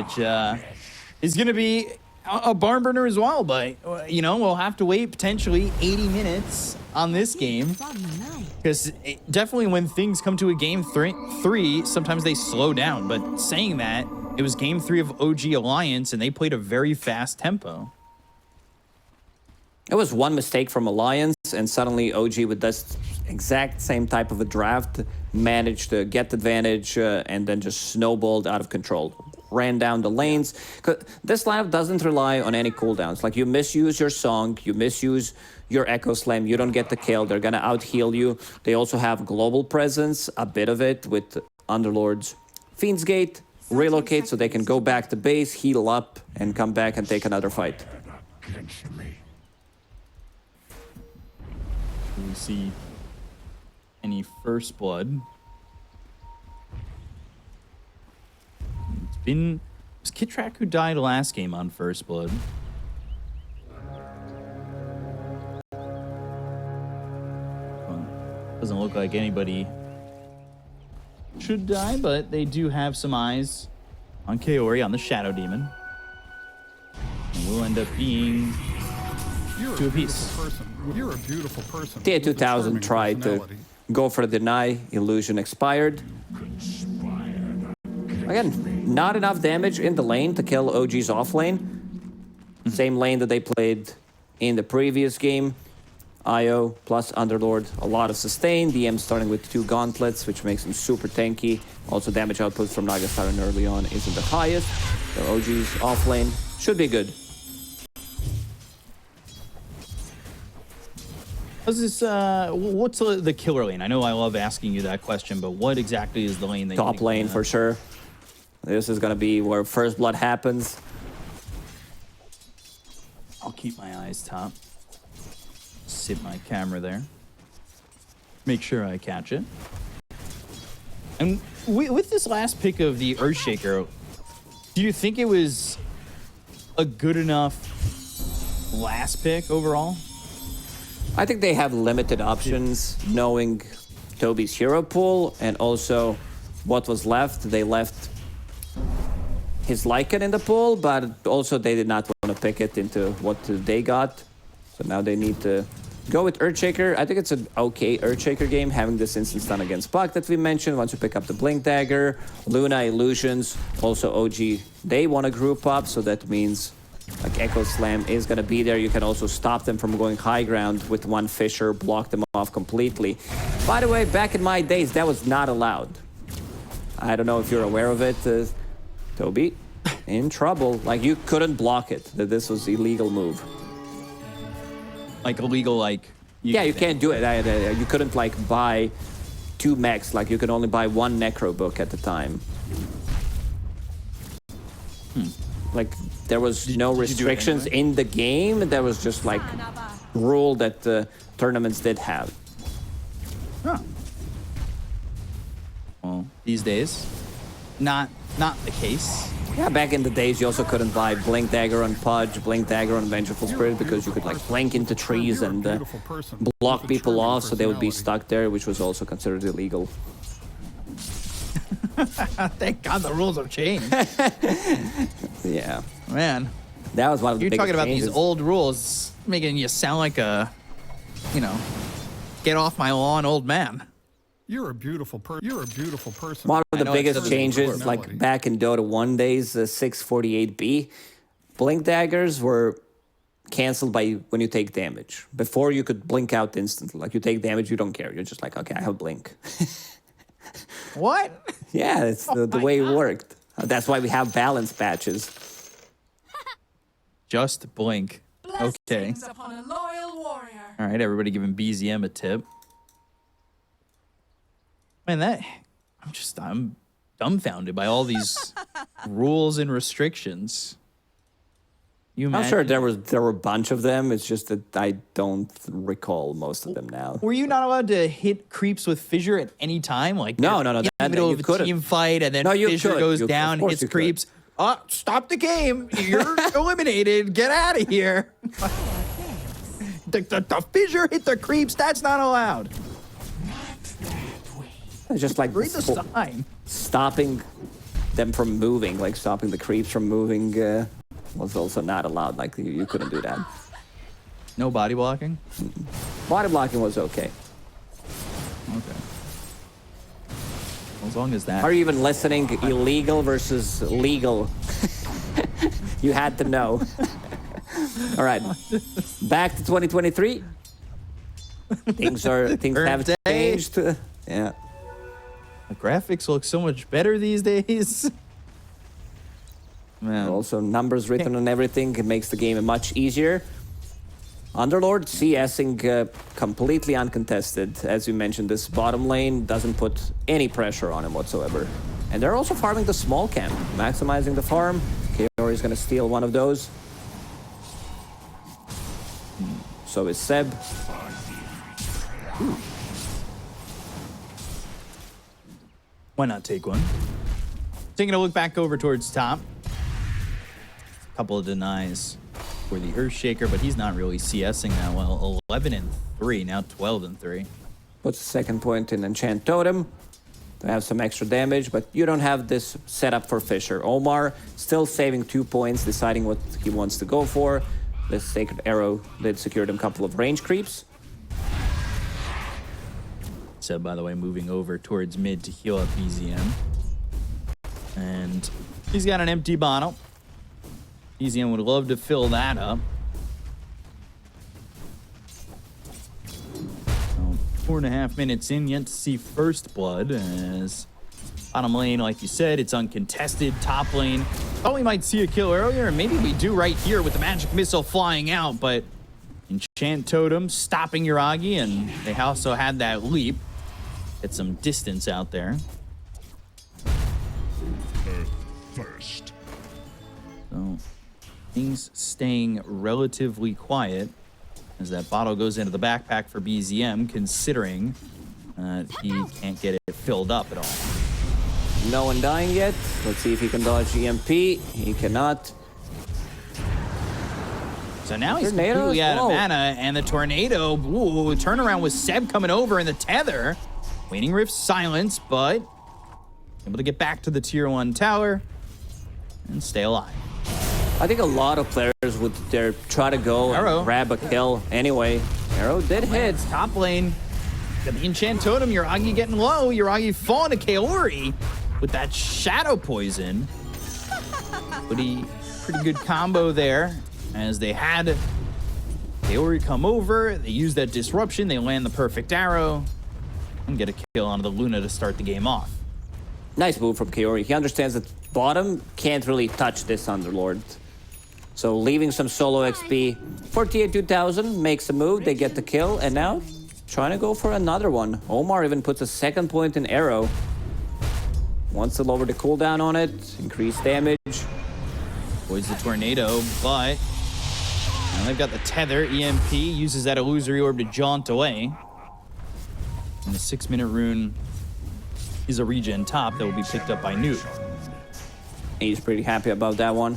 which is going to be a barn burner as well. But, you know, we'll have to wait potentially 80 minutes on this game. Because definitely when things come to a game three, sometimes they slow down. But saying that, it was game 3 of OG Alliance, and they played a very fast tempo. It was one mistake from Alliance, and suddenly OG with this exact same type of a draft managed to get the advantage and then just snowballed out of control. Ran down the lanes. This lineup doesn't rely on any cooldowns. Like, you misuse your song, you misuse your Echo Slam, you don't get the kill, they're gonna out-heal you. They also have global presence, a bit of it, with Underlord's Fiend's Gate, relocate so they can go back to base, heal up, and come back and take another fight. We see any first blood. It was Kitrak who died last game on first blood. Well, doesn't look like anybody should die, but they do have some eyes on Kaori, on the Shadow Demon. And will end up being two apiece. You're a beautiful person. Tier 2000 tried to go for the deny. Illusion expired. Again, not enough damage in the lane to kill OG's off lane. Same lane that they played in the previous game. IO plus Underlord, a lot of sustain. DM starting with 2 gauntlets, which makes him super tanky. Also, damage output from Nagasaran early on isn't the highest. So OG's off lane should be good. What's this? What's the killer lane? I know I love asking you that question, but what exactly is the lane that Top lane for sure. This is gonna be where first blood happens. I'll keep my eyes top. Sit my camera there. Make sure I catch it. And with this last pick of the Earthshaker, do you think it was a good enough last pick overall? I think they have limited options, knowing Toby's hero pool and also what was left. They left his Lycan in the pool, but also they did not want to pick it into what they got. So now they need to go with Earthshaker. I think it's an okay Earthshaker game, having this instant stun against Puck that we mentioned. Once you pick up the Blink Dagger, Luna, Illusions, also OG, they want to group up, so that means like Echo Slam is going to be there. You can also stop them from going high ground with one Fissure, block them off completely. By the way, back in my days, that was not allowed. I don't know if you're aware of it. Toby, in trouble. Like, you couldn't block it. That this was illegal move. Like illegal, like... Yeah, you can't do it. You couldn't, like, buy 2 mechs. Like, you could only buy 1 Necro book at the time. Like, there was no restrictions in the game. There was just, like, rule that tournaments did have. Huh. Well, these days, not the case. Yeah, back in the days, you also couldn't buy Blink Dagger on Pudge, Blink Dagger on Vengeful Spirit, because you could, like, blink into trees and block people off, so they would be stuck there, which was also considered illegal. Thank God the rules have changed. Yeah. Man. That was one of the biggest You're talking about changes. these old rules, making you sound like a, you know, get off my lawn old man. You're a beautiful person. You're a beautiful person. One of the biggest changes, like back in Dota 1 days, 648B, Blink Daggers were canceled by when you take damage. Before, you could blink out instantly. Like, you take damage, you don't care. You're just like, okay, I have Blink. What? Yeah, it's the way it worked. That's why we have balance patches. Just blink. Okay. Upon a loyal warrior. All right, everybody giving BZM a tip. Man, I'm dumbfounded by all these rules and restrictions. I'm sure there were a bunch of them. It's just that I don't recall most of them now. Were you not allowed to hit creeps with Fissure at any time? Like no. In the middle of a team fight, and then Fissure goes down, hits creeps. Stop the game! You're eliminated. Get out of here. the Fissure hit the creeps. That's not allowed. It's just like read the sign. Stopping them from moving, like stopping the creeps from moving was also not allowed. Like you couldn't do that. No body blocking? Body blocking was okay. Okay. As long as that. Are you even listening? Illegal versus legal. You had to know. All right. Back to 2023. Things have changed. Yeah. The graphics look so much better these days. Man. Also, numbers written on everything. It makes the game much easier. Underlord CSing completely uncontested. As you mentioned, this bottom lane doesn't put any pressure on him whatsoever. And they're also farming the small camp, maximizing the farm. Kaori is going to steal one of those. So is Seb. Why not take one? Taking a look back over towards top. Couple of denies for the Earthshaker, but he's not really CSing that well. 11-3, now 12-3. Puts the second point in Enchant Totem to have some extra damage, but you don't have this setup for Fisher. Omar still saving 2 points, deciding what he wants to go for. This Sacred Arrow did secure him a couple of range creeps. Seb, by the way, moving over towards mid to heal up BZM. And he's got an empty bottle. BZM would love to fill that up. So 4.5 minutes in, yet to see first blood as bottom lane, like you said, it's uncontested. Top lane, thought we might see a kill earlier, and maybe we do right here with the magic missile flying out, but Enchant Totem stopping Yuragi, and they also had that leap. Get some distance out there. First. So things staying relatively quiet as that bottle goes into the backpack for BZM, considering he can't get it filled up at all. No one dying yet. Let's see if he can dodge EMP. He cannot. So now he's Tornado? completely out of Whoa. mana, and the tornado, ooh, turnaround with Seb coming over in the tether. Waning Rift silence, but able to get back to the tier 1 tower and stay alive. I think a lot of players would try to go Arrow. and grab a kill anyway. Arrow did hit. Top lane, got the Enchant Totem, Yuragi getting low. Yuragi falling to Kaori with that Shadow Poison. Pretty good combo there as they had Kaori come over. They use that disruption. They land the perfect arrow and get a kill onto the Luna to start the game off. Nice move from Kaori. He understands that bottom can't really touch this Underlord. So leaving some solo XP. 48,000 makes a move. They get the kill. And now trying to go for another one. Omar even puts a second point in arrow. Wants to lower the cooldown on it. Increase damage. Avoids the tornado, but now they've got the tether. EMP uses that illusory orb to jaunt away. And the 6-minute rune is a regen top that will be picked up by Noob. He's pretty happy about that one.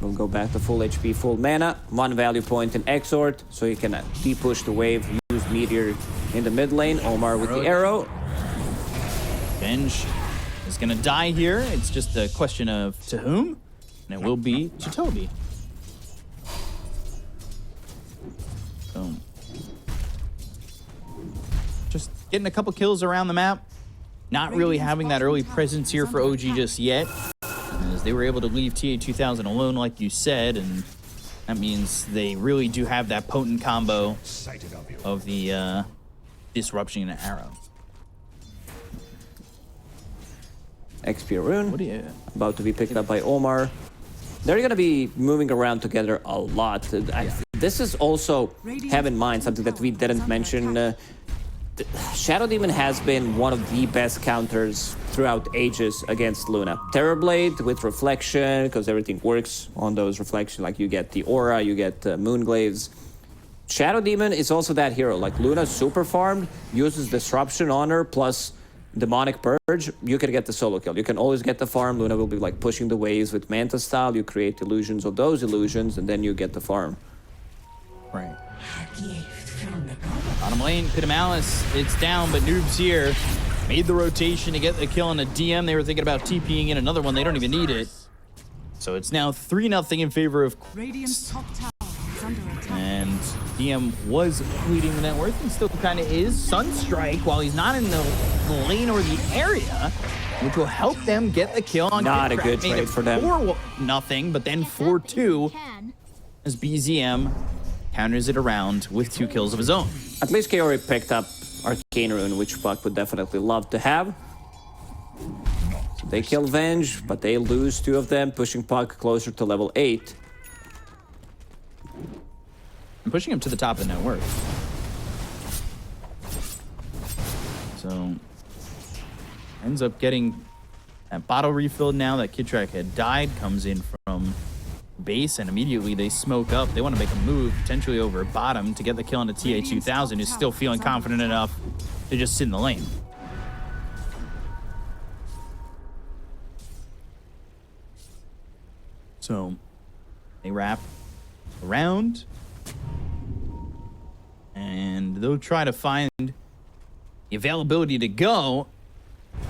We'll go back to full HP, full mana. 1 value point in Exort, so he can de-push the wave, use Meteor in the mid lane. Omar with the arrow. Venge is going to die here. It's just a question of to whom, and it will be to Toby. So, just getting a couple kills around the map. Not really having that early presence here for OG just yet, as they were able to leave TA2000 alone, like you said, and that means they really do have that potent combo of the disruption and arrow. XP rune. What do you? About to be picked up by Omar. They're going to be moving around together a lot. This is also, have in mind, something that we didn't mention. Shadow Demon has been one of the best counters throughout ages against Luna. Terrorblade with reflection, because everything works on those reflections. Like you get the aura, you get Moonglaives. Shadow Demon is also that hero. Like Luna super farmed, uses disruption on her, plus Demonic Purge, you can get the solo kill. You can always get the farm. Luna will be like pushing the waves with Manta style. You create illusions of those illusions, and then you get the farm. Right. Bottom lane, Pit of Malice, it's down, but Noob's here. made the rotation to get the kill on a DM. They were thinking about TPing in another one. They don't even need it. So it's now 3-0 in favor of Radiant's top tower is under attack. and DM was leading the net worth and still kind of is. Sunstrike, while he's not in the lane or the area, which will help them get the kill on Not a Kid good Crack. Made trade it for them. 4-0, but then 4-2 as BZM counters it around with 2 kills of his own. At least Kaori picked up Arcane Rune, which Puck would definitely love to have. They kill Venge, but they lose 2 of them, pushing Puck closer to level 8. And pushing him to the top of the net worth. So ends up getting that bottle refilled now that Kid Track had died, comes in from base, and immediately they smoke up. They want to make a move, potentially over bottom, to get the kill on the TA2000, who's still feeling confident enough to just sit in the lane. So they wrap around, and they'll try to find the availability to go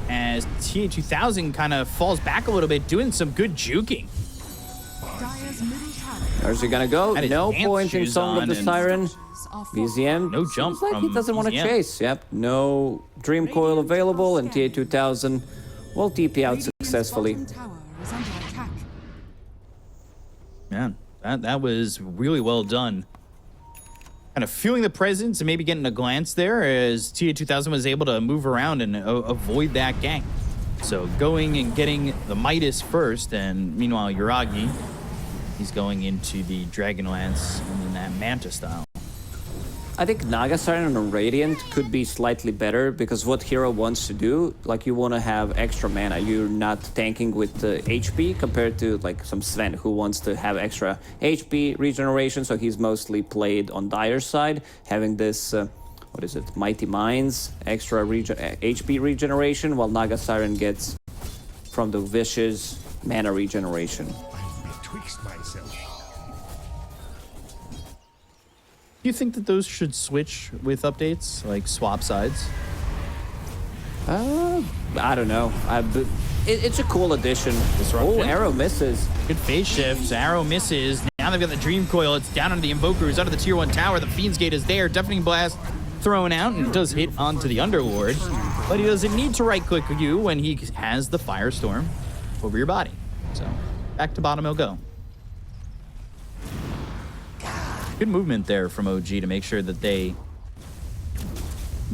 as TA2000 kind of falls back a little bit, doing some good juking. Dire's middle tower. Where's he gonna go? Had his No dance point in shoes Song of on the and- Siren. Are BZM, No jump seems like he from doesn't want to BZM. chase. Yep, no Dream Coil available, and TA2000 will TP out Radiant's successfully. bottom tower is under attack. Man, that was really well done. Kind of feeling the presence and maybe getting a glance there as TA2000 was able to move around and avoid that gank. So going and getting the Midas first, and meanwhile Yuragi, he's going into the Dragonlance in that Manta style. I think Naga Siren on a Radiant could be slightly better because what hero wants to do, like you want to have extra mana. You're not tanking with HP compared to like some Sven who wants to have extra HP regeneration. So he's mostly played on Dire's side, having this, what is it, Mighty Minds, extra HP regeneration, while Naga Siren gets from the Vicious mana regeneration. Betwixt myself. Do you think that those should switch with updates, like swap sides? I don't know. It's a cool addition. Disruption. Oh, arrow misses. Good phase shift. Arrow misses. Now they've got the Dream Coil. It's down onto the Invoker, who's out of the Tier 1 tower. The Fiend's Gate is there. Deafening Blast thrown out, and it does hit onto the Underlord. But he doesn't need to right-click you when he has the Firestorm over your body. So back to bottom he'll go. Good movement there from OG to make sure that they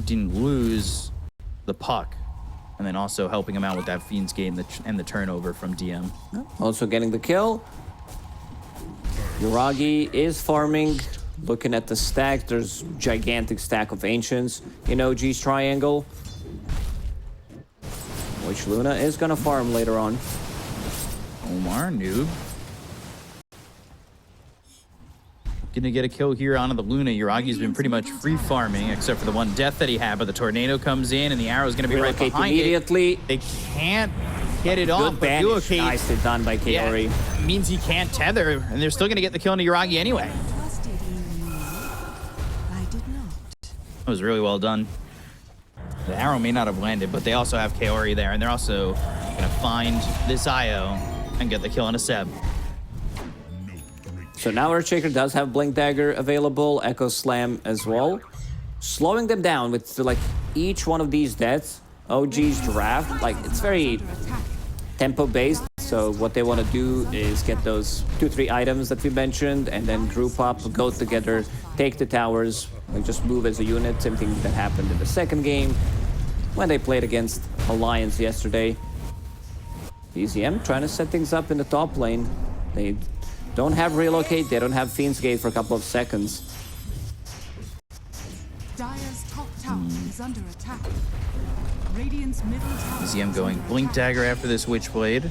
didn't lose the puck. And then also helping him out with that Fiend's Gate and the turnover from DM. Also getting the kill. Yuragi is farming. Looking at the stack, there's gigantic stack of Ancients in OG's triangle, which Luna is gonna farm later on. Omar, noob. Gonna get a kill here onto the Luna. Yuragi's been pretty much free farming, except for the one death that he had, but the tornado comes in and the arrow's gonna be right Relocate behind immediately. it. They can't get it off, Good but banish. relocate Nicely done by Kaori. means he can't tether, and they're still gonna get the kill into Yuragi anyway. Trusted in you. I did not. That was really well done. The arrow may not have landed, but they also have Kaori there, and they're also gonna find this IO and get the kill on a Seb. So now Earthshaker does have Blink Dagger available, Echo Slam as well. Slowing them down with like each one of these deaths. OG's draft, like it's very tempo based. So what they want to do is get those 2-3 items that we mentioned and then group up, go together, take the towers, like just move as a unit. Same thing that happened in the second game when they played against Alliance yesterday. BZM trying to set things up in the top lane. They don't have relocate, they don't have Fiend's Gate for a couple of seconds. Dire's top tower is under attack. Radiant's middle tower. ZM is going under Blink attack. Dagger after this Witchblade.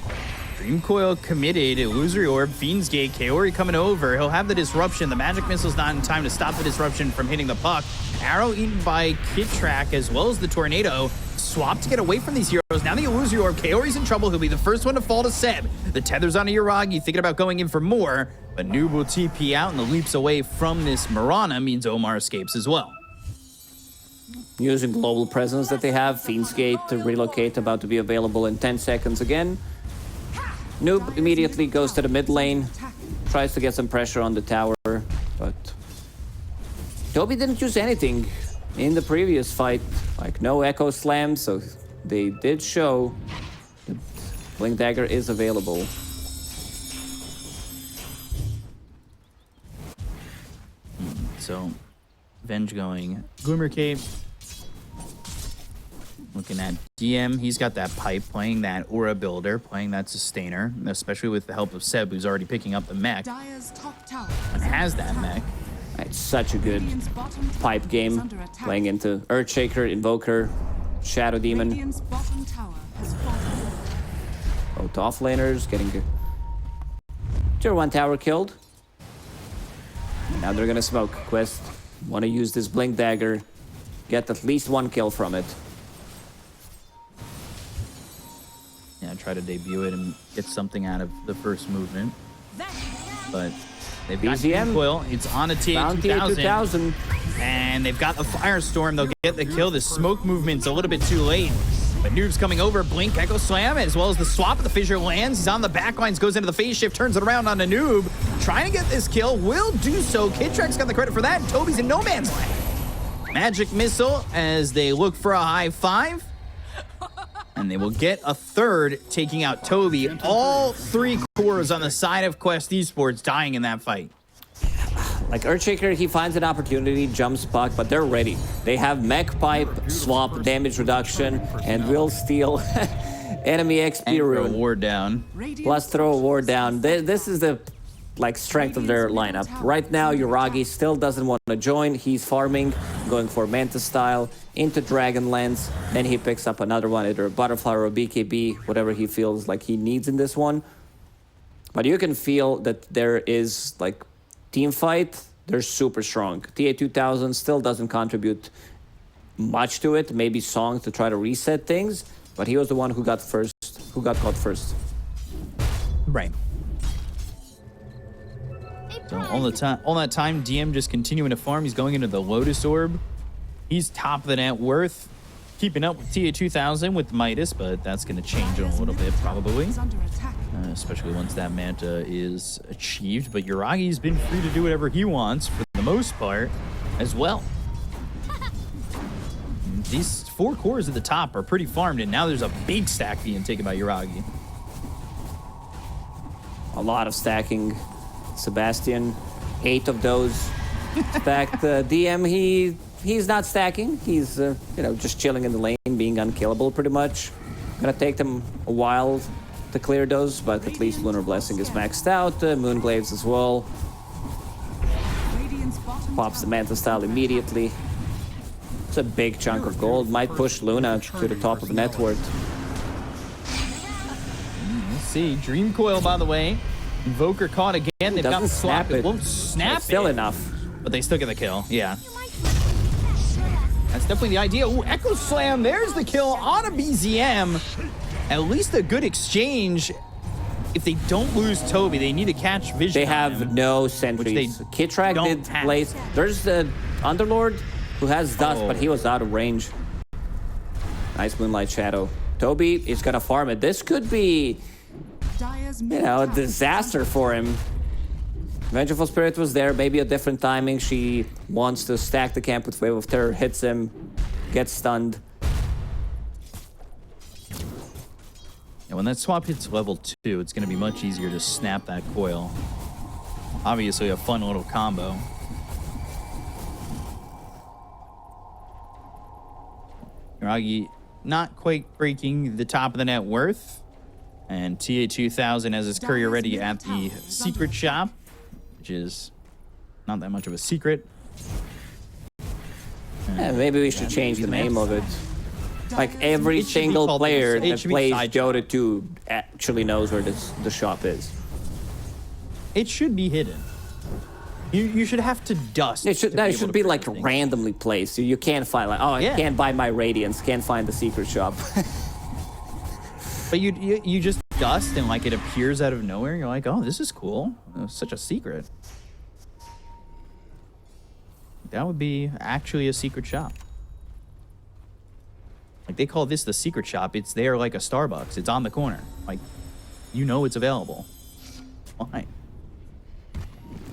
Dream Coil committed, Illusory Orb, Fiend's Gate, Kaori coming over. He'll have the disruption. The magic missile's not in time to stop the disruption from hitting the puck. Arrow eaten by Kid Track as well as the tornado. Swap to get away from these heroes. Now the Illusory Orb, Kaori's in trouble. He'll be the first one to fall to Seb. The tether's onto Yuragi, thinking about going in for more, but Noob will TP out, and the leaps away from this Mirana means Omar escapes as well. using global presence that they have. Fiend's-Gate to relocate, about to be available in 10 seconds again. Noob immediately goes to the mid lane, tries to get some pressure on the tower, but Toby didn't use anything in the previous fight, like no Echo Slam, so they did show that Blink Dagger is available. So, Venge going Glimmer Cape. Looking at DM, he's got that pipe, playing that Aura Builder, playing that Sustainer, especially with the help of Seb, who's already picking up the mech Dire's top tower and has that mech. It's such a good pipe game, playing into Earthshaker, Invoker, Shadow Demon. Radiant's bottom tower has fallen. Both off laners getting tier 1 tower killed. Now they're gonna smoke. Quest want to use this Blink Dagger, get at least 1 kill from it. Yeah, try to debut it and get something out of the first movement. But they've got BZM. Coil. It's on a TA-2000. And they've got the Firestorm. They'll get the kill. The smoke movement's a little bit too late. But Noob's coming over. Blink, Echo Slam, as well as the swap of the Fissure lands. He's on the backlines, goes into the phase shift, turns it around on a Noob. Trying to get this kill. Will do so. Kidtrack's got the credit for that. Toby's in no man's land. Magic Missile as they look for a high 5. And they will get a third, taking out Toby. All 3 cores on the side of Quest Esports dying in that fight. Like Earthshaker, he finds an opportunity, jumps puck, but they're ready. They have mech pipe, swap, damage reduction, and will steal enemy XP And throw a rune. ward down. Plus throw a ward down. This is the strength of their lineup. Right now, Yuragi still doesn't want to join. He's farming, going for Mantis style, into Dragonlance. Then he picks up another one, either a Butterfly or a BKB, whatever he feels like he needs in this one. But you can feel that there is, like, team fight. They're super strong. TA-2000 still doesn't contribute much to it. Maybe Song to try to reset things. But he was the one who got caught first. Right. So all that time, DM just continuing to farm. He's going into the Lotus Orb. He's top of the net worth, keeping up with TA-2000 with Midas, but that's going to change in a little bit probably, especially once that Manta is achieved. But Yuragi's been free to do whatever he wants for the most part as well. These 4 cores at the top are pretty farmed, and now there's a big stack being taken by Yuragi. A lot of stacking. Sebastian, 8 of those stacked. DM, he's not stacking. He's just chilling in the lane, being unkillable pretty much. Gonna take them a while to clear those, but at least Lunar Blessing is maxed out. Moonglaves as well. Pops the Manta style immediately. It's a big chunk of gold. Might push Luna to the top of the net worth. Let's see. Dream Coil, by the way. Invoker caught again. They've got the swap. It won't snap it. Still enough. But they still get the kill. Yeah. That's definitely the idea. Ooh, Echo Slam. There's the kill on a BZM. At least a good exchange. If they don't lose Toby, they need to catch vision. They have no sentries. Kidtrack did place. There's the Underlord who has dust, but he was out of range. Nice Moonlight Shadow. Toby is gonna farm it. This could be, a disaster for him. Vengeful Spirit was there, maybe a different timing. She wants to stack the camp with Wave of Terror, hits him, gets stunned. And when that swap hits level 2, it's going to be much easier to snap that coil. Obviously a fun little combo. Yuragi not quite breaking the top of the net worth. And TA-2000 has his courier ready at the secret shop, which is not that much of a secret. Yeah, maybe we should change the name of it. Like every single player that plays Dota 2 actually knows where the shop is. It should be hidden. You should have to dust. It should be like randomly placed. You can't find like, I can't buy my Radiance, can't find the secret shop. But you just dust and like it appears out of nowhere. You're like, oh, this is cool. It's such a secret. That would be actually a secret shop. Like, they call this the secret shop. It's there like a Starbucks. It's on the corner. Like, you know it's available. Why?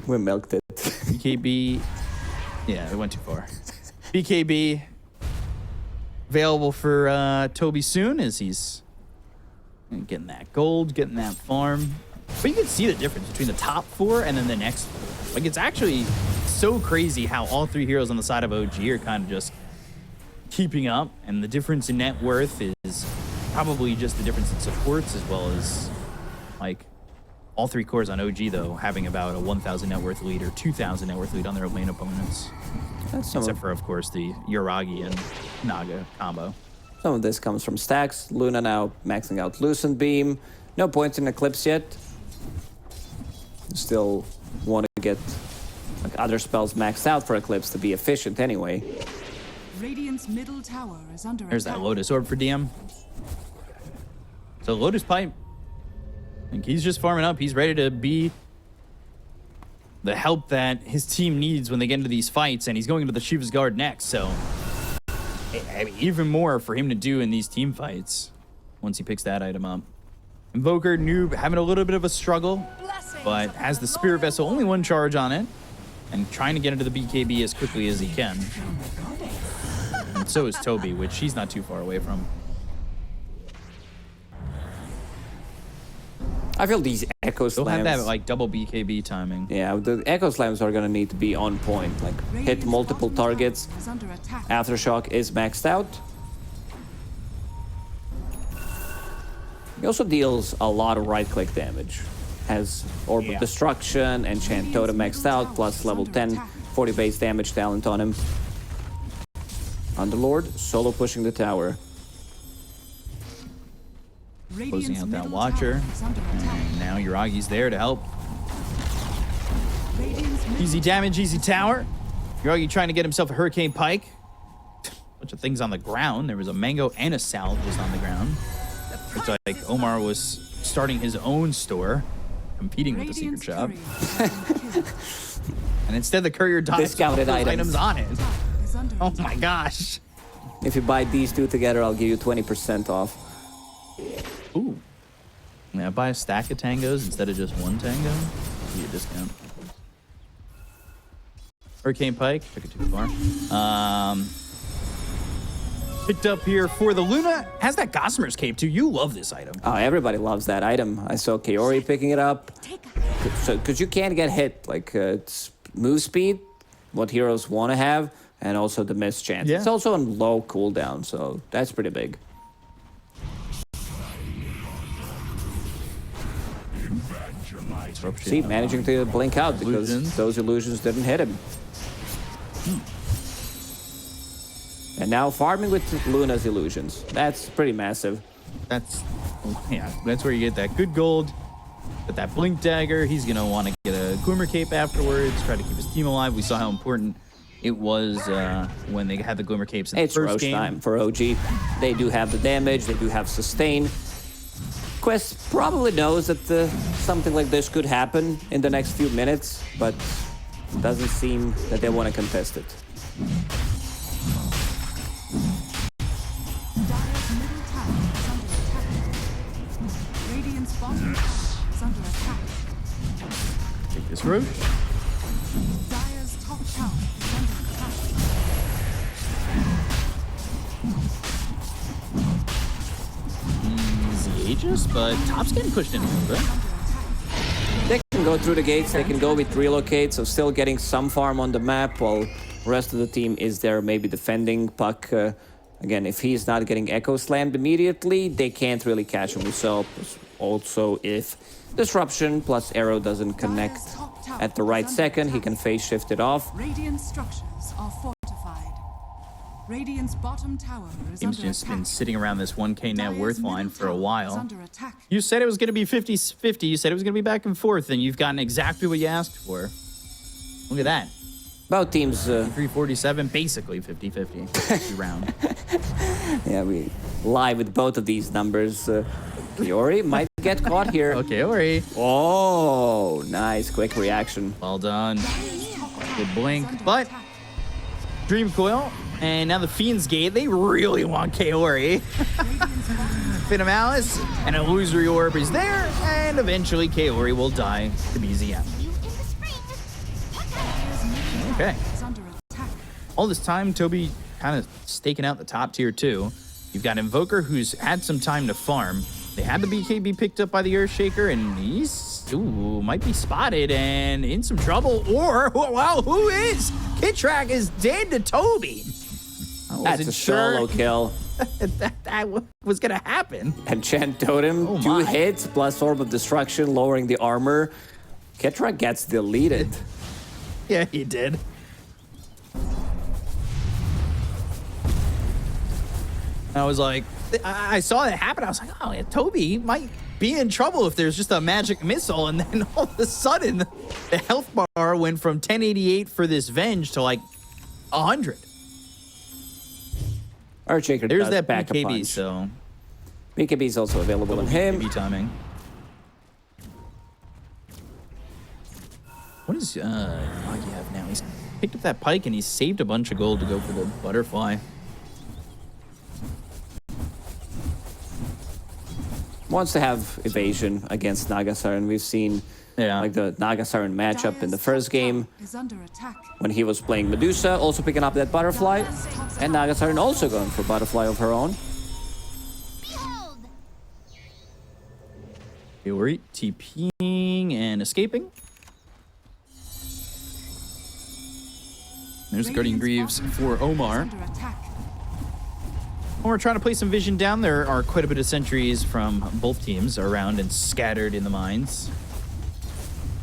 We milked it. BKB. Yeah, it went too far. BKB available for Toby soon as he's getting that gold, getting that farm. But you can see the difference between the top 4 and then the next 4. Like, it's actually so crazy how all 3 heroes on the side of OG are kind of just keeping up, and the difference in net worth is probably just the difference in supports, as well as, like, all 3 cores on OG, though, having about a 1,000 net worth lead or 2,000 net worth lead on their main opponents. Except for, of course, the Yuragi and Naga combo. Some of this comes from stacks. Luna now maxing out Lucent Beam. No points in Eclipse yet. Still want to get like other spells maxed out for Eclipse to be efficient anyway. Radiant's middle tower is under There's attack. that Lotus Orb for DM. So Lotus Pipe, I think he's just farming up. He's ready to be the help that his team needs when they get into these fights, and he's going into the Shiva's Guard next, so I mean, even more for him to do in these team fights once he picks that item up. Invoker, Noob, having a little bit of a struggle, but has the Spirit Vessel, only 1 charge on it, and trying to get into the BKB as quickly as he can. And so is Toby, which he's not too far away from. I feel these Echo They'll Slams... have that, like, double BKB timing. Yeah, the Echo Slams are gonna need to be on point. Like, hit multiple targets. Is under attack. Aftershock is maxed out. He also deals a lot of right-click damage. Has Orb of Destruction, Enchant Totem maxed out, plus level 10, 40 base damage talent on him. Underlord, solo pushing the tower. Closing out that Watcher. And now Yuragi's there to help. Easy damage, easy tower. Yuragi trying to get himself a Hurricane Pike. Bunch of things on the ground. There was a Mango and a Salve just on the ground. Looks like Omar was starting his own store, competing with the secret shop. And instead the courier dies with Discounted those items on it. Oh my gosh. If you buy these 2 together, I'll give you 20% off. Ooh. Yeah, buy a stack of tangos instead of just 1 tango. Give you a discount. Hurricane Pike, took it too far. Picked up here for the Luna. Has that Gossamer's Cape too. You love this item. Oh, everybody loves that item. I saw Kaori picking it up. Because you can't get hit. Like, it's move speed, what heroes want to have, and also the miss chance. Yeah. It's also on low cooldown, so that's pretty big. See, managing to blink out because Illusions. those illusions didn't hit him. And now farming with Luna's illusions. That's pretty massive. That's where you get that good gold. With that Blink Dagger, he's going to want to get a Glimmer Cape afterwards, try to keep his team alive. We saw how important it was when they had the Glimmer Capes in the first Roche game. time for OG. They do have the damage, they do have sustain. Quest probably knows that something like this could happen in the next few minutes, but it doesn't seem that they want to contest it. Dire's middle tower is under attack. Radiant's bottom tower is under attack. Take this route. Dire's top tower is under attack. Hmm. Easy Aegis, but top's getting pushed in a little bit. They can go through the gates, they can go with relocate, so still getting some farm on the map, while the rest of the team is there maybe defending. Puck, again, if he's not getting Echo Slammed immediately, they can't really catch him. We saw also if Disruption plus Arrow doesn't connect at the right second, he can phase shift it off. Radiant structures are fortified. Radiant's bottom tower is Team's under just attack. been sitting around this 1K net Dire's worth line middle for a tower is while. under attack. You said it was going to be 50-50. You said it was going to be back and forth, and you've gotten exactly what you asked for. Look at that. Both teams, 347, basically 50-50 round. yeah, we lie with both of these numbers. Kiori might get caught here. Okay, Ori. Oh, nice, quick reaction. Well done. Dire's top tower Good is blink, under but attack. Dream Coil, and now the Fiend's Gate. They really want Kaori. Phantom Alice and Illusory Orb is there, and eventually Kaori will die to BZM. Okay. Is under attack. All this time, Toby kind of staking out the top tier 2. You've got Invoker, who's had some time to farm. They had the BKB picked up by the Earthshaker, and he's might be spotted and in some trouble. Or, wow, who is? Kitrak is dead to Toby. That's a solo kill. that was gonna happen. Enchant Totem, Oh 2 my. hits plus Orb of Destruction, lowering the armor. Ketra gets deleted. Yeah, he did. I was like, I saw that happen. I was like, oh, yeah, Toby might be in trouble if there's just a magic missile. And then all of a sudden, the health bar went from 1088 for this Venge to like 100. Earthshaker There's does that back a BKB, punch. so BKB is also available on him. BKB timing. What does Augie have now? He's picked up that pike and he's saved a bunch of gold to go for the butterfly. Wants to have evasion against Nagasaran. We've seen like the Nagasaran matchup in the first game Is under attack. when he was playing Medusa, also picking up that butterfly, and Nagasaran also going for butterfly of her own. Kaori TPing and escaping. There's the Guardian Greaves for Omar. Under attack. When we're trying to play some vision down, there are quite a bit of sentries from both teams around and scattered in the mines.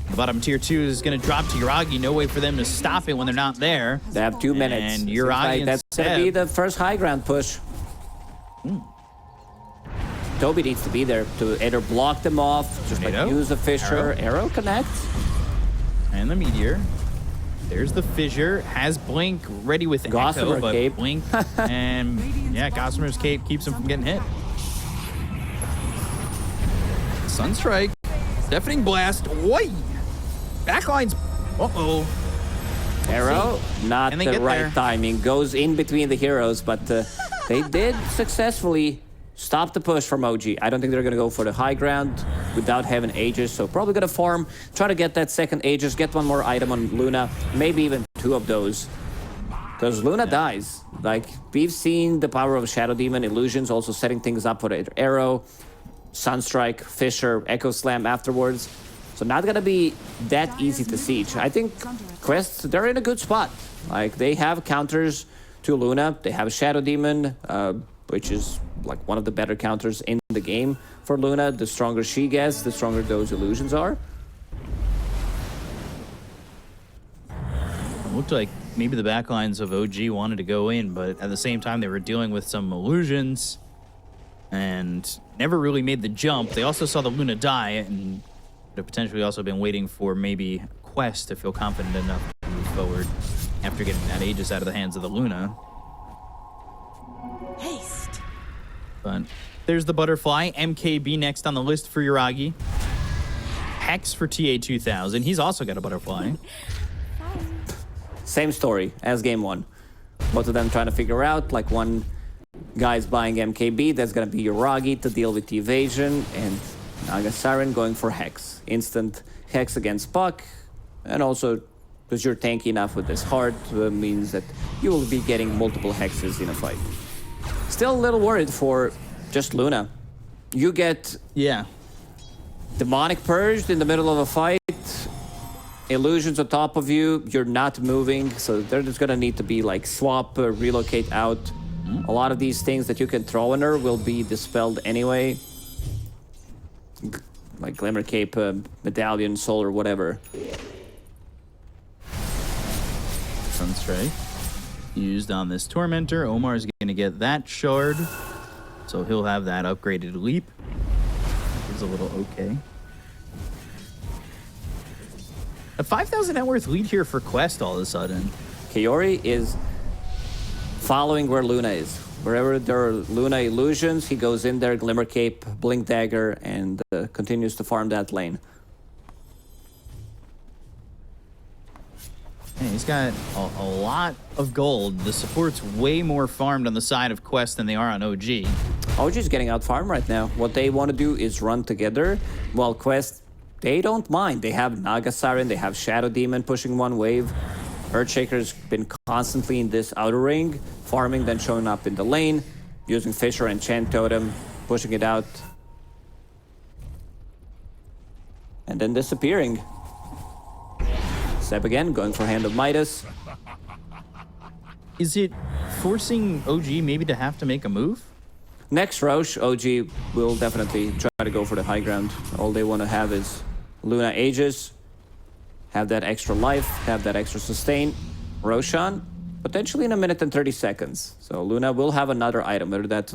The bottom tier 2 is going to drop to Yuragi. No way for them to stop it when they're not there. They have 2 minutes. And Seems Yuragi like that's going to be the first high ground push. Toby needs to be there to either block them off, just like Tornado. use the Fisher. Arrow connect. And the Meteor. There's the Fissure. Has Blink ready with Gossamer Echo, but Cape. Blink and yeah, Gossamer's Cape keeps him from getting hit. Sunstrike. Deafening Blast. Oi! Backlines. Uh-oh. Arrow, not And they the get right there. timing. Goes in between the heroes, but they did successfully stop the push from OG. I don't think they're going to go for the high ground without having Aegis, so probably going to farm, try to get that second Aegis, get one more item on Luna, maybe even 2 of those. Because Luna dies. Like, we've seen the power of Shadow Demon, Illusions, also setting things up for the Arrow, Sunstrike, Fisher, Echo Slam afterwards. So not going to be that easy to siege. I think Quests, they're in a good spot. Like, they have counters to Luna. They have Shadow Demon, which is like one of the better counters in the game for Luna. The stronger she gets, the stronger those illusions are. It looked like maybe the backlines of OG wanted to go in, but at the same time they were dealing with some illusions and never really made the jump. They also saw the Luna die and could have potentially also been waiting for maybe Quest to feel confident enough to move forward after getting that Aegis out of the hands of the Luna. Haste. But there's the butterfly. MKB next on the list for Yuragi. Hex for TA2000. He's also got a butterfly. Same story as game 1. Both of them trying to figure out, like, one guy's buying MKB, that's going to be Yuragi to deal with the evasion, and Nagasaran going for Hex. Instant Hex against Puck, and also because you're tanky enough with this heart means that you will be getting multiple Hexes in a fight. Still a little worried for just Luna. You get Demonic Purged in the middle of a fight, illusions on top of you, you're not moving, so there's gonna need to be like swap, relocate out. A lot of these things that you can throw in her will be dispelled anyway. Like Glimmer Cape, Medallion, Soul, or whatever. Sunstrike used on this Tormentor. Omar's going to get that shard, so he'll have that upgraded leap. It's a little okay. A 5,000 net worth lead here for Quest all of a sudden. Kaori is following where Luna is. Wherever there are Luna illusions, he goes in there, Glimmer Cape, Blink Dagger, and continues to farm that lane. Yeah, he's got a lot of gold. The support's way more farmed on the side of Quest than they are on OG. OG's getting out farmed right now. What they want to do is run together, while Quest, they don't mind. They have Naga Siren, they have Shadow Demon pushing one wave. Earthshaker's been constantly in this outer ring, farming, then showing up in the lane, using Fisher and Chant Totem, pushing it out, and then disappearing. Seb again, going for Hand of Midas. Is it forcing OG maybe to have to make a move? Next Roche, OG will definitely try to go for the high ground. All they want to have is Luna Aegis, have that extra life, have that extra sustain. Roshan, potentially in a minute and 30 seconds. So Luna will have another item, whether that's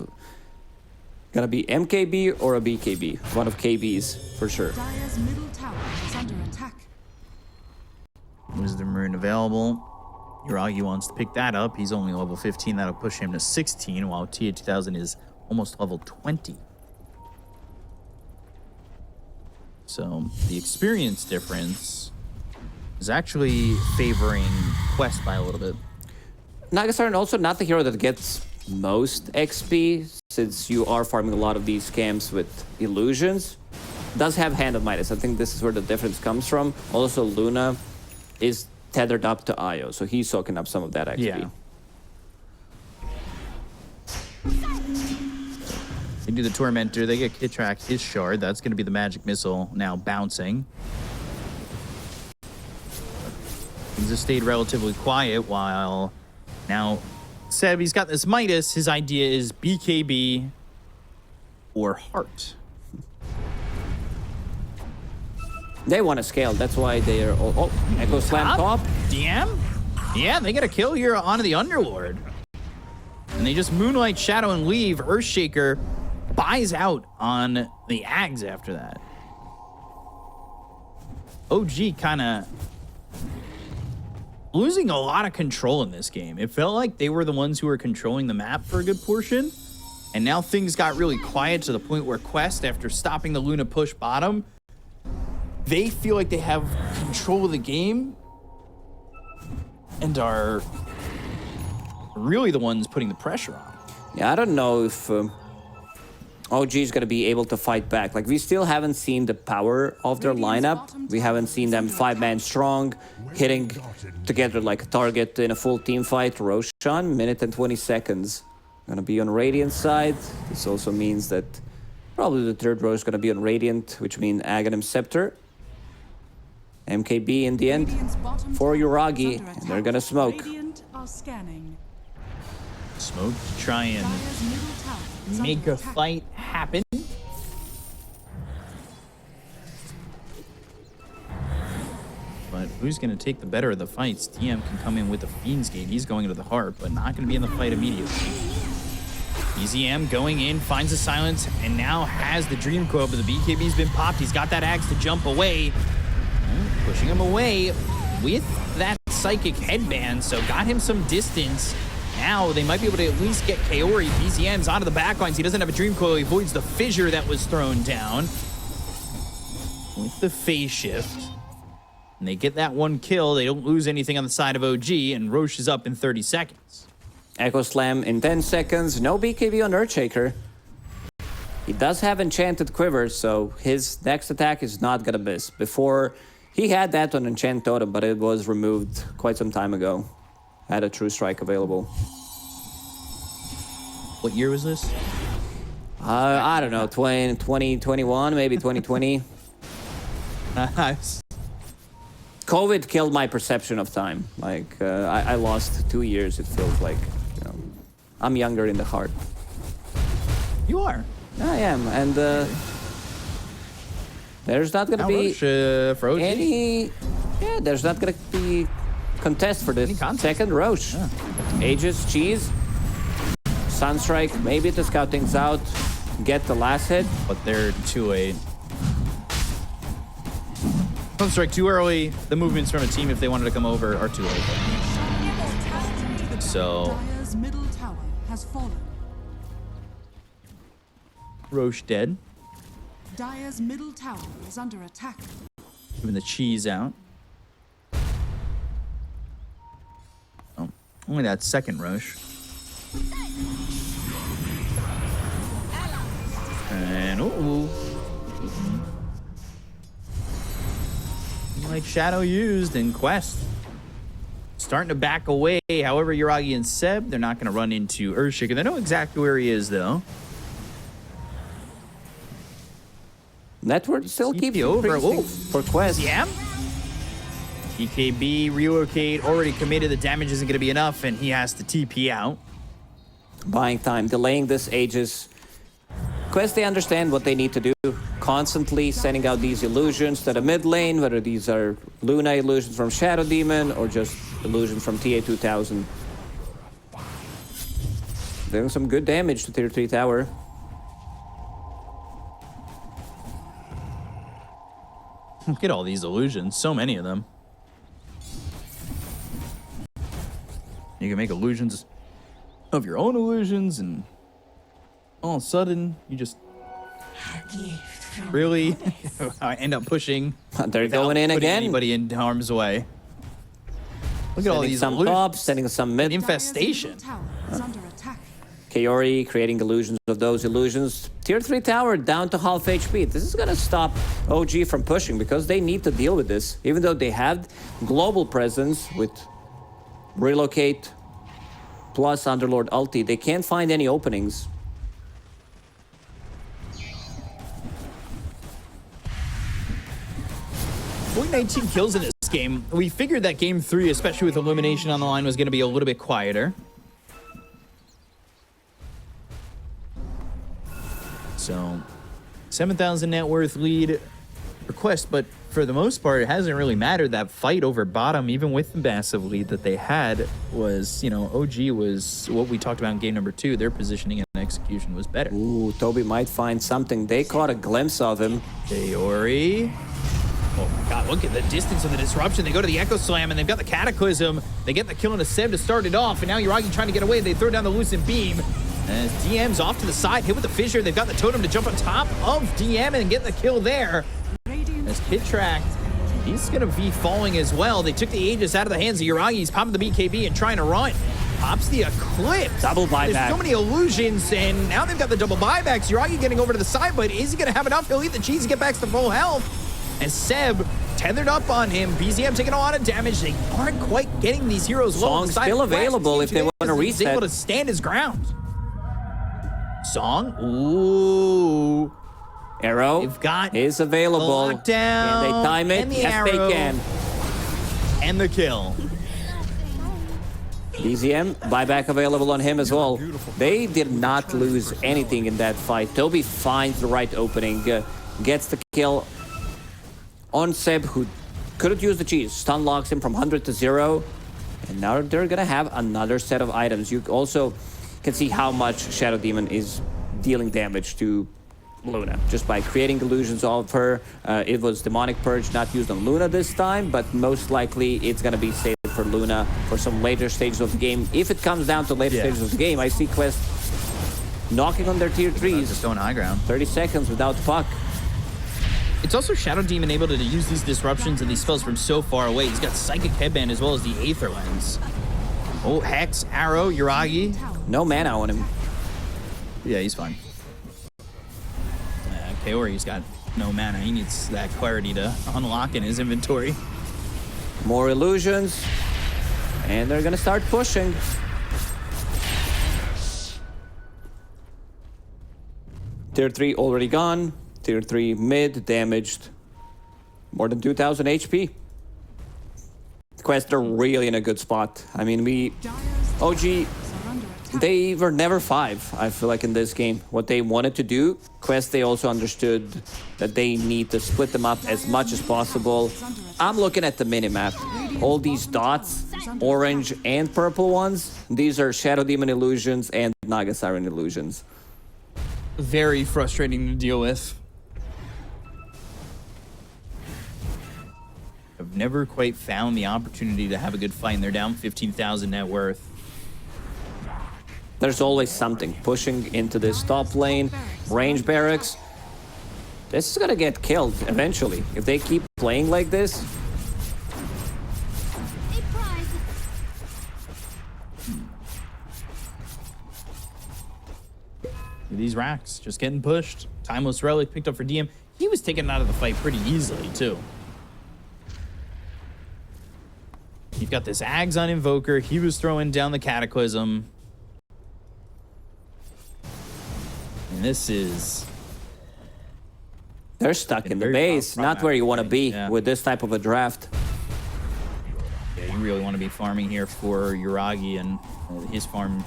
gonna be MKB or a BKB. One of KBs, for sure. Dire's middle tower is under attack. Wisdom Rune available. Yuragi wants to pick that up. He's only level 15. That'll push him to 16, while TA2000 is almost level 20. So the experience difference is actually favoring Quest by a little bit. Nagasaran also not the hero that gets most XP, since you are farming a lot of these camps with illusions. Does have Hand of Midas. I think this is where the difference comes from. Also, Luna is tethered up to Io, so he's soaking up some of that XP. Yeah. They do the Tormentor, they get Kitrak, his shard. That's going to be the magic missile now bouncing. Things have stayed relatively quiet while now Seb, he's got this Midas. His idea is BKB or Heart. They want to scale, that's why they are... Oh, Echo Slam top. DM? Yeah, they get a kill here onto the Underlord. And they just Moonlight Shadow and leave. Earthshaker buys out on the Ags after that. OG kind of losing a lot of control in this game. It felt like they were the ones who were controlling the map for a good portion. And now things got really quiet to the point where Quest, after stopping the Luna push bottom, they feel like they have control of the game and are really the ones putting the pressure on. Yeah, I don't know if OG is going to be able to fight back. Like, we still haven't seen the power of their lineup. We haven't seen them 5-man strong, hitting together like a target in a full team fight. Roshan, minute and 20 seconds. Gonna be on Radiant side. This also means that probably the third row is gonna be on Radiant, which means Aghanim Scepter. MKB in the end for Yuragi, and they're gonna smoke. Radiant are scanning. Smoke to try and Dire's middle tower is make under a attack. fight happen. But who's going to take the better of the fights? TM can come in with the Fiend's Gate. He's going into the heart, but not going to be in the fight immediately. EZM going in, finds the silence, and now has the Dream Coil, but the BKB's been popped. He's got that axe to jump away. Pushing him away with that Psychic Headband, so got him some distance. Now they might be able to at least get Kaori. BZM's onto the backlines. He doesn't have a Dream Coil. He avoids the fissure that was thrown down with the phase shift. And they get that one kill. They don't lose anything on the side of OG, and Roche is up in 30 seconds. Echo Slam in 10 seconds. No BKB on Earthshaker. He does have Enchanted Quiver, so his next attack is not gonna miss. Before, he had that on Enchant Totem, but it was removed quite some time ago. Had a True Strike available. What year was this? I don't know, 2021, maybe 2020. Nice. COVID killed my perception of time. Like, I lost 2 years, it feels like. You know, I'm younger in the heart. You are. I am, and there's not gonna be for OG. any... Yeah, there's not gonna be contest for this second Roche. Yeah. Aegis, Cheese, Sunstrike, maybe to scout things out, get the last hit. But they're too late. Strike too early. The movements from a team, if they wanted to come over, are too late. So Dire's middle tower has fallen. Roche dead. Dire's middle tower is under attack. Giving the cheese out. Only that second rush. And ooh. Like Shadow used in Quest. Starting to back away. However, Yuragi and Seb, they're not going to run into Earthshaker. They know exactly where he is, though. Network still keeps over. increasing for Quest. Yeah. EKB, relocate, already committed. The damage isn't going to be enough, and he has to TP out. Buying time, delaying this ages. Quest, they understand what they need to do. Constantly sending out these illusions to the mid lane, whether these are Luna illusions from Shadow Demon or just illusions from TA2000. Doing some good damage to tier 3 tower. Look at all these illusions. So many of them. You can make illusions of your own illusions, and all of a sudden, you just really end up pushing. They're going in again. Anybody in harm's way. Look at all these some illusions. top, sending some mid. Infestation. Tower is under attack. Kaori creating illusions of those illusions. Tier 3 tower down to half HP. This is gonna stop OG from pushing because they need to deal with this. Even though they have global presence with relocate plus Underlord ulti, they can't find any openings. Only 19 kills in this game. We figured that game 3, especially with elimination on the line, was going to be a little bit quieter. So, 7,000 net worth lead for Quest, but for the most part, it hasn't really mattered. That fight over bottom, even with the massive lead that they had, was, you know, OG was what we talked about in game number 2. Their positioning and execution was better. Ooh, Toby might find something. They caught a glimpse of him. Kaori. Oh my god, look at the distance of the disruption. They go to the Echo Slam, and they've got the Cataclysm. They get the kill on a Seb to start it off, and now Yuragi trying to get away. They throw down the Lucent Beam. As DM's off to the side, hit with the Fissure. They've got the Totem to jump on top of DM and get the kill there. As Kid Tracked, he's going to be falling as well. They took the Aegis out of the hands of Yuragi. He's popping the BKB and trying to run. Pops the Eclipse. Double buyback. There's so many illusions, and now they've got the double buybacks. Yuragi getting over to the side, but is he going to have enough? He'll eat the cheese and get back to full health. And Seb tethered up on him. BZM taking a lot of damage. They aren't quite getting these heroes low. Song's still available if they want to reset. He's able to stand his ground. Song. Ooh. Arrow They've got is available. the lockdown. Can they time it? And the Yes, arrow. they can. And the kill. BZM, buyback available on him as well. They did not lose anything in that fight. Toby finds the right opening, gets the kill on Seb, who couldn't use the cheese. Stun locks him from 100 to 0. And now they're going to have another set of items. You also can see how much Shadow Demon is dealing damage to Luna just by creating illusions of her. It was Demonic Purge, not used on Luna this time, but most likely it's going to be saved for Luna for some later stages of the game. If it comes down to later stages of the game, I see Quest knocking on their tier 3s. Just going high ground. 30 seconds without puck. It's also Shadow Demon able to use these disruptions and these spells from so far away. He's got Psychic Headband as well as the Aether Lens. Oh, Hex, Arrow, Yuragi. No mana on him. Yeah, he's fine. Kaori's got no mana. He needs that clarity to unlock in his inventory. More illusions. And they're going to start pushing. Tier 3 already gone. Tier 3 mid damaged. More than 2,000 HP. Quest are really in a good spot. I mean, OG, they were never 5, I feel like, in this game. What they wanted to do, Quest, they also understood that they need to split them up as much as possible. I'm looking at the minimap. All these dots, orange and purple ones, these are Shadow Demon illusions and Naga Siren illusions. Very frustrating to deal with. I've never quite found the opportunity to have a good fight, and they're down 15,000 net worth. There's always something pushing into this top lane. Range barracks. This is gonna get killed eventually. If they keep playing like this. These racks just getting pushed. Timeless Relic picked up for DM. He was taken out of the fight pretty easily, too. You've got this Ags on Invoker. He was throwing down the Cataclysm. And this is... They're stuck in the base, not where you want to be with this type of a draft. Yeah, you really want to be farming here for Yuragi, and his farm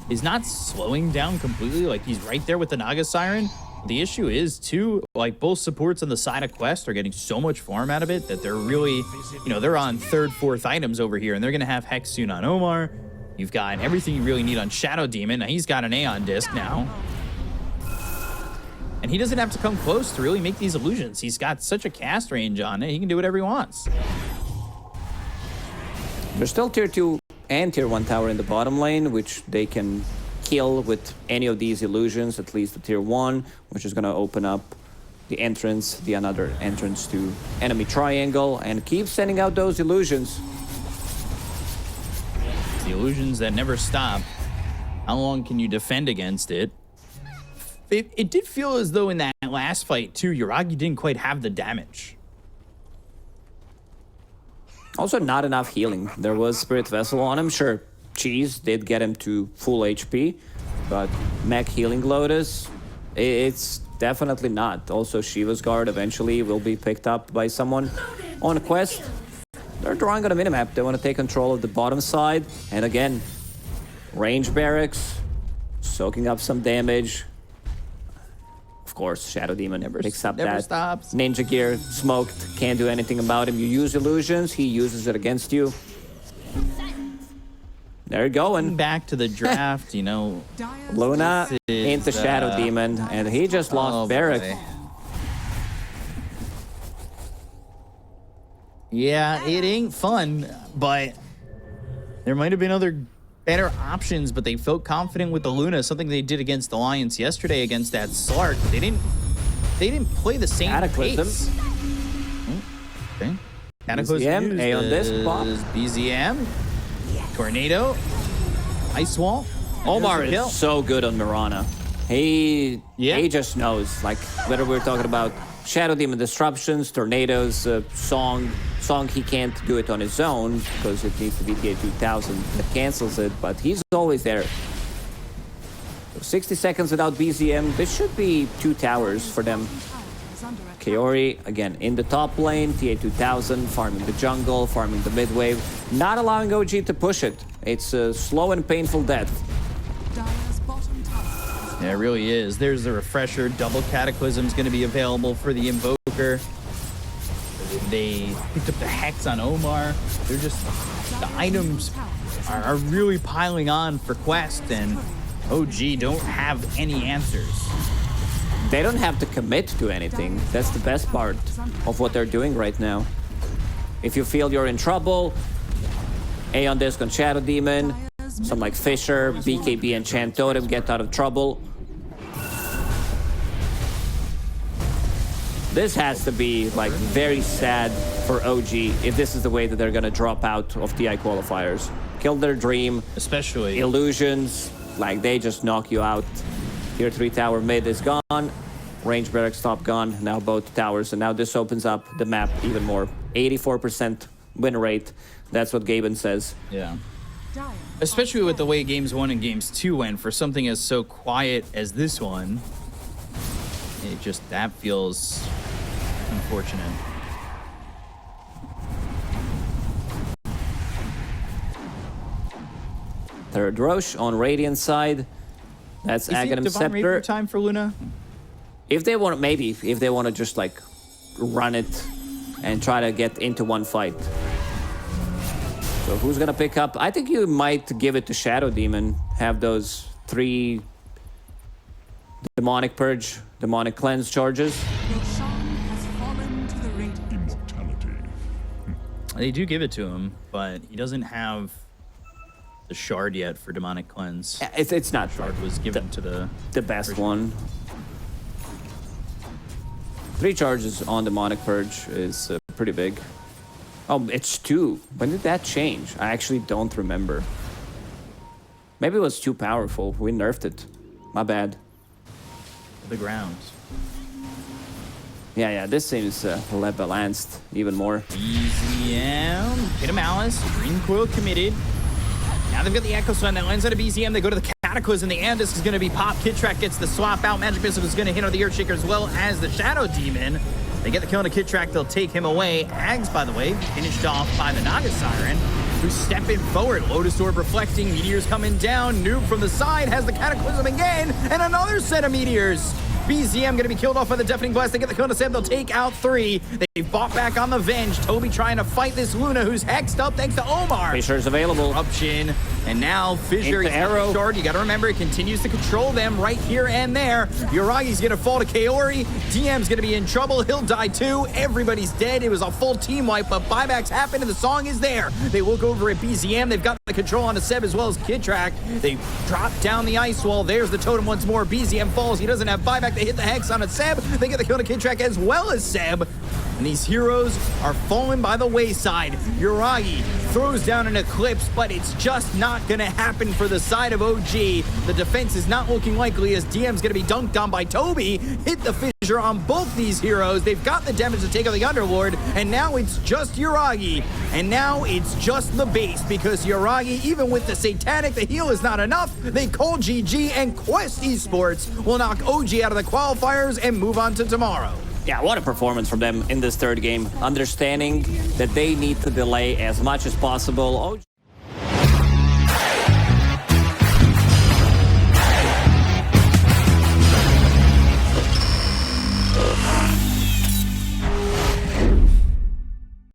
is not slowing down completely. Like, he's right there with the Naga Siren. The issue is, too, like, both supports on the side of Quest are getting so much farm out of it that they're really, you know, they're on third, fourth items over here, and they're going to have Hex soon on Omar. You've got everything you really need on Shadow Demon. Now, he's got an Aeon Disc now. And he doesn't have to come close to really make these illusions. He's got such a cast range on it. He can do whatever he wants. There's still tier 2 and tier 1 tower in the bottom lane, which they can kill with any of these illusions, at least the tier 1, which is going to open up the entrance, the another entrance to enemy triangle, and keep sending out those illusions. The illusions that never stop. How long can you defend against it? It did feel as though in that last fight, too, Yuragi didn't quite have the damage. Also, not enough healing. There was Spirit Vessel on him. Sure, Cheese did get him to full HP, but Mech Healing Lotus, it's definitely not. Also, Shiva's Guard eventually will be picked up by someone on Quest. They're drawing on a minimap. They want to take control of the bottom side. And again, range barracks, soaking up some damage. Of course, Shadow Demon picks up that. Stops. Ninja Gear, smoked, can't do anything about him. You use illusions, he uses it against you. They're going. Back to the draft, you know. Luna into Shadow Demon, and he just lost Barrack. Boy. Yeah, it ain't fun, but there might have been other better options, but they felt confident with the Luna, something they did against Alliance yesterday against that Slark. They didn't play the same Cataclysm. pace. Okay. Cataclysm BZM, A on this pop. BZM, Tornado, Ice Wall. Omar is so good on Mirana. He just knows, like, whether we're talking about Shadow Demon disruptions, tornadoes, song he can't do it on his own because it needs to be tier 2000 that cancels it, but he's always there. So 60 seconds without BZM. This should be 2 towers for them. Kaori, again, in the top lane, TA 2000, farming the jungle, farming the mid wave, not allowing OG to push it. It's a slow and painful death. Yeah, it really is. There's the refresher. Double Cataclysm is going to be available for the Invoker. They picked up the Hex on Omar. They're just, the items are really piling on for Quest, and OG don't have any answers. They don't have to commit to anything. That's the best part of what they're doing right now. If you feel you're in trouble, Aeon Disc on Shadow Demon, some like Fisher, BKB Enchant Totem, get out of trouble. This has to be like very sad for OG if this is the way that they're gonna drop out of TI qualifiers. Kill their dream, Especially illusions, like they just knock you out. Tier 3 tower mid is gone, range barracks top gone, now both towers, and now this opens up the map even more. 84% win rate, that's what Gaben says. Yeah. Especially with the way Games 1 and Games 2 went, for something as so quiet as this one, it just, that feels unfortunate. Third Roche on Radiant side. That's Is Aghanim it Divine Reaper Scepter. time for Luna? If they want, maybe, if they want to just like run it and try to get into one fight. So who's gonna pick up? I think you might give it to Shadow Demon. Have those 3 Demonic Purge, Demonic Cleanse charges. Immortality. They do give it to him, but he doesn't have the shard yet for Demonic Cleanse. It's not Shard was given to the best one. 3 charges on Demonic Purge is pretty big. Oh, it's 2. When did that change? I actually don't remember. Maybe it was too powerful. We nerfed it. My bad. the ground. Yeah, this seems led balanced even more. BZM, hit a Malice, Green Coil committed. Now they've got the Echo Slam that lands out of BZM. They go to the Cataclysm. The Andis is going to be popped. Kid Track gets the swap out. Magic Missile is going to hit on the Earthshaker as well as the Shadow Demon. They get the kill on a Kid Track. They'll take him away. Ags, by the way, finished off by the Naga Siren, who's stepping forward. Lotus Orb reflecting. Meteors coming down. Noob from the side has the Cataclysm again. And another set of Meteors. BZM going to be killed off by the Deafening Blast. They get the kill on Seb. They'll take out 3. They've bought back on the Venge. Toby trying to fight this Luna, who's hexed up thanks to Omar. Fissure's available. Eruption. And now Fissure is arrow. short. You got to remember, it continues to control them right here and there. Yuragi's going to fall to Kaori. DM's going to be in trouble. He'll die too. Everybody's dead. It was a full team wipe, but buybacks happen and the song is there. They look over at BZM. They've got the control on the Seb as well as Kid Track. They drop down the ice wall. There's the totem once more. BZM falls. He doesn't have buyback. They hit the hex on a Seb. They get the kill to Kid Track as well as Seb. And these heroes are falling by the wayside. Yuragi throws down an Eclipse, but it's just not going to happen for the side of OG. The defense is not looking likely as DM's going to be dunked on by Toby. Hit the Fissure on both these heroes. They've got the damage to take out the Underlord, and now it's just Yuragi. And now it's just the base because Yuragi, even with the Satanic, the heal is not enough. They call GG, and Quest Esports will knock OG out of the qualifiers and move on to tomorrow. Yeah, what a performance from them in this third game. Understanding that they need to delay as much as possible.